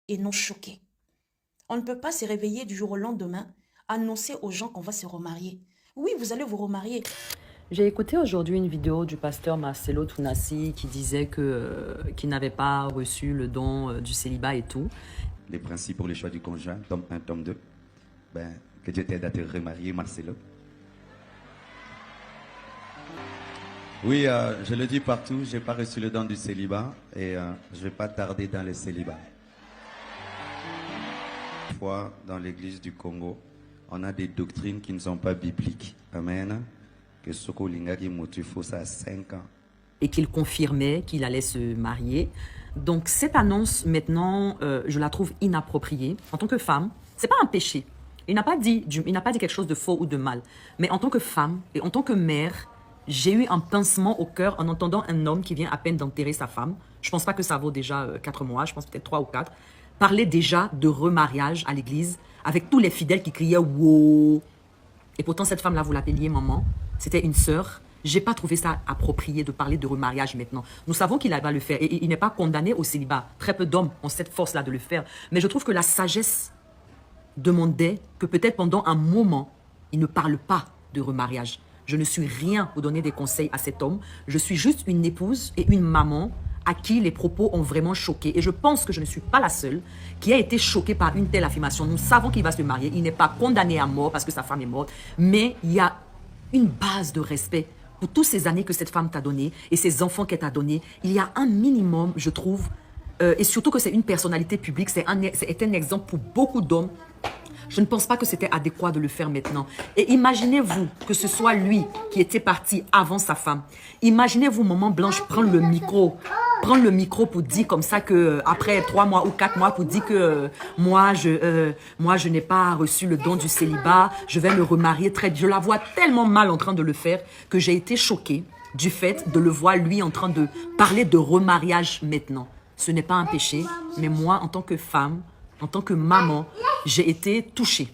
et non choqué. On ne peut pas se réveiller du jour au lendemain, annoncer aux gens qu'on va se remarier. Oui, vous allez vous remarier. J'ai écouté aujourd'hui une vidéo du pasteur Marcelo Tounassi qui disait qu'il n'avait pas reçu le don du célibat et tout. Les principes pour le choix du conjoint, tome 1, tome 2. Ben, que Dieu t'aide à te remarier, Marcelo. Oui, je le dis partout, je n'ai pas reçu le don du célibat et je ne vais pas tarder dans le célibat. Fois dans l'église du Congo, on a des doctrines qui ne sont pas bibliques. Amen. Que Soko Lingaki Moutufo, ça a 5 ans. Et qu'il confirmait qu'il allait se marier. Donc cette annonce maintenant, je la trouve inappropriée. En tant que femme, c'est pas un péché. Il n'a pas dit quelque chose de faux ou de mal. Mais en tant que femme et en tant que mère, j'ai eu un pincement au cœur en entendant un homme qui vient à peine d'enterrer sa femme. Je pense pas que ça vaut déjà 4 mois, je pense peut-être 3 ou 4. Parler déjà de remariage à l'église avec tous les fidèles qui criaient « wow ». Et pourtant, cette femme-là, vous l'appeliez maman. C'était une sœur. J'ai pas trouvé ça approprié de parler de remariage maintenant. Nous savons qu'il va le faire et il n'est pas condamné au célibat. Très peu d'hommes ont cette force-là de le faire. Mais je trouve que la sagesse demandait que peut-être pendant un moment, il ne parle pas de remariage. Je ne suis rien pour donner des conseils à cet homme. Je suis juste une épouse et une maman à qui les propos ont vraiment choqué. Et je pense que je ne suis pas la seule qui a été choquée par une telle affirmation. Nous savons qu'il va se marier. Il n'est pas condamné à mort parce que sa femme est morte. Mais il y a une base de respect pour toutes ces années que cette femme t'a donné et ces enfants qu'elle t'a donné. Il y a un minimum, je trouve, et surtout que c'est une personnalité publique, c'est un exemple pour beaucoup d'hommes. Je ne pense pas que c'était adéquat de le faire maintenant. Et imaginez-vous que ce soit lui qui était parti avant sa femme. Imaginez-vous Maman Blanche prendre le micro pour dire comme ça que après 3 mois ou 4 mois pour dire que moi je n'ai pas reçu le don du célibat, je vais me remarier très vite. Je la vois tellement mal en train de le faire que j'ai été choquée du fait de le voir lui en train de parler de remariage maintenant. Ce n'est pas un péché, mais moi en tant que femme, en tant que maman, j'ai été touchée.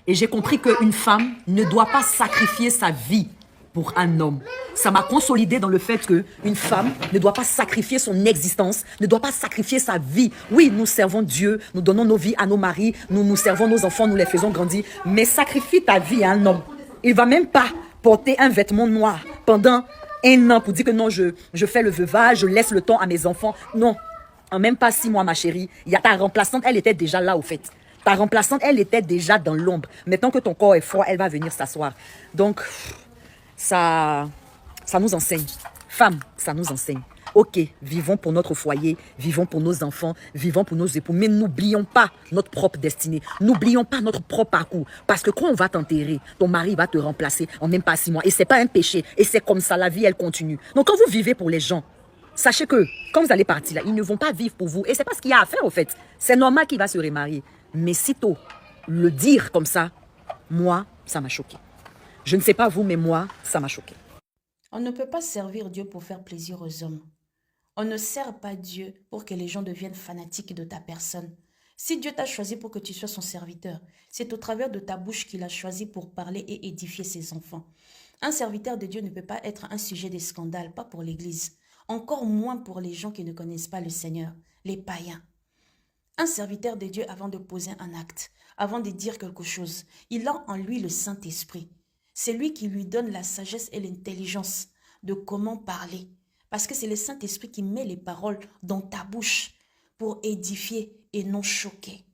Et j'ai compris qu'une femme ne doit pas sacrifier sa vie pour un homme. Ça m'a consolidée dans le fait qu'une femme ne doit pas sacrifier son existence, ne doit pas sacrifier sa vie. Oui, nous servons Dieu, nous donnons nos vies à nos maris, nous servons nos enfants, nous les faisons grandir. Mais sacrifie ta vie à un homme. Il ne va même pas porter un vêtement noir pendant 1 an pour dire que non, je fais le veuvage, je laisse le temps à mes enfants. Non. En même pas 6 mois, ma chérie, il y a ta remplaçante, elle était déjà là au fait. Ta remplaçante, elle était déjà dans l'ombre. Maintenant que ton corps est froid, elle va venir s'asseoir. Donc, ça nous enseigne. Femme, ça nous enseigne. Ok, vivons pour notre foyer, vivons pour nos enfants, vivons pour nos époux. Mais n'oublions pas notre propre destinée. N'oublions pas notre propre parcours. Parce que quand on va t'enterrer, ton mari va te remplacer en même pas 6 mois. Et c'est pas un péché. Et c'est comme ça, la vie, elle continue. Donc, quand vous vivez pour les gens, sachez que quand vous allez partir là, ils ne vont pas vivre pour vous. Et c'est pas ce qu'il y a à faire au fait. C'est normal qu'il va se remarier. Mais sitôt, le dire comme ça, moi, ça m'a choqué. Je ne sais pas vous, mais moi, ça m'a choqué. On ne peut pas servir Dieu pour faire plaisir aux hommes. On ne sert pas Dieu pour que les gens deviennent fanatiques de ta personne. Si Dieu t'a choisi pour que tu sois son serviteur, c'est au travers de ta bouche qu'il a choisi pour parler et édifier ses enfants. Un serviteur de Dieu ne peut pas être un sujet de scandale, pas pour l'Église. Encore moins pour les gens qui ne connaissent pas le Seigneur, les païens. Un serviteur de Dieu, avant de poser un acte, avant de dire quelque chose, il a en lui le Saint-Esprit. C'est lui qui lui donne la sagesse et l'intelligence de comment parler. Parce que c'est le Saint-Esprit qui met les paroles dans ta bouche pour édifier et non choquer.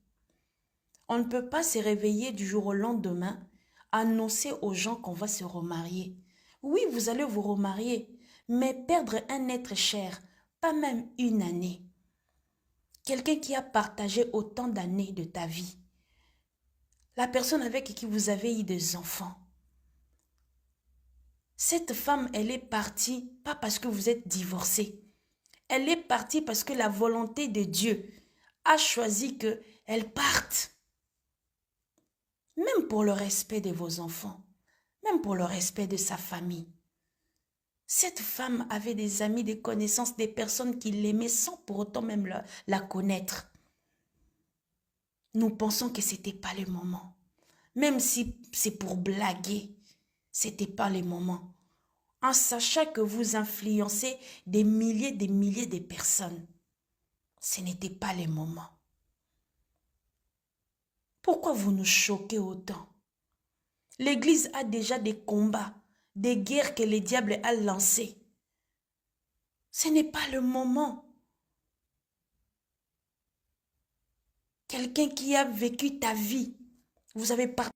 On ne peut pas se réveiller du jour au lendemain, annoncer aux gens qu'on va se remarier. Oui, vous allez vous remarier, mais perdre un être cher, pas même 1 année. Quelqu'un qui a partagé autant d'années de ta vie. La personne avec qui vous avez eu des enfants. Cette femme, elle est partie, pas parce que vous êtes divorcés. Elle est partie parce que la volonté de Dieu a choisi qu'elle parte. Même pour le respect de vos enfants, même pour le respect de sa famille. Cette femme avait des amis, des connaissances, des personnes qui l'aimaient sans pour autant même la connaître. Nous pensons que ce n'était pas le moment. Même si c'est pour blaguer, ce n'était pas le moment. En sachant que vous influencez des milliers de personnes, ce n'était pas le moment. Pourquoi vous nous choquez autant? L'Église a déjà des combats, des guerres que le diable a lancées. Ce n'est pas le moment. Quelqu'un qui a vécu ta vie, vous avez partagé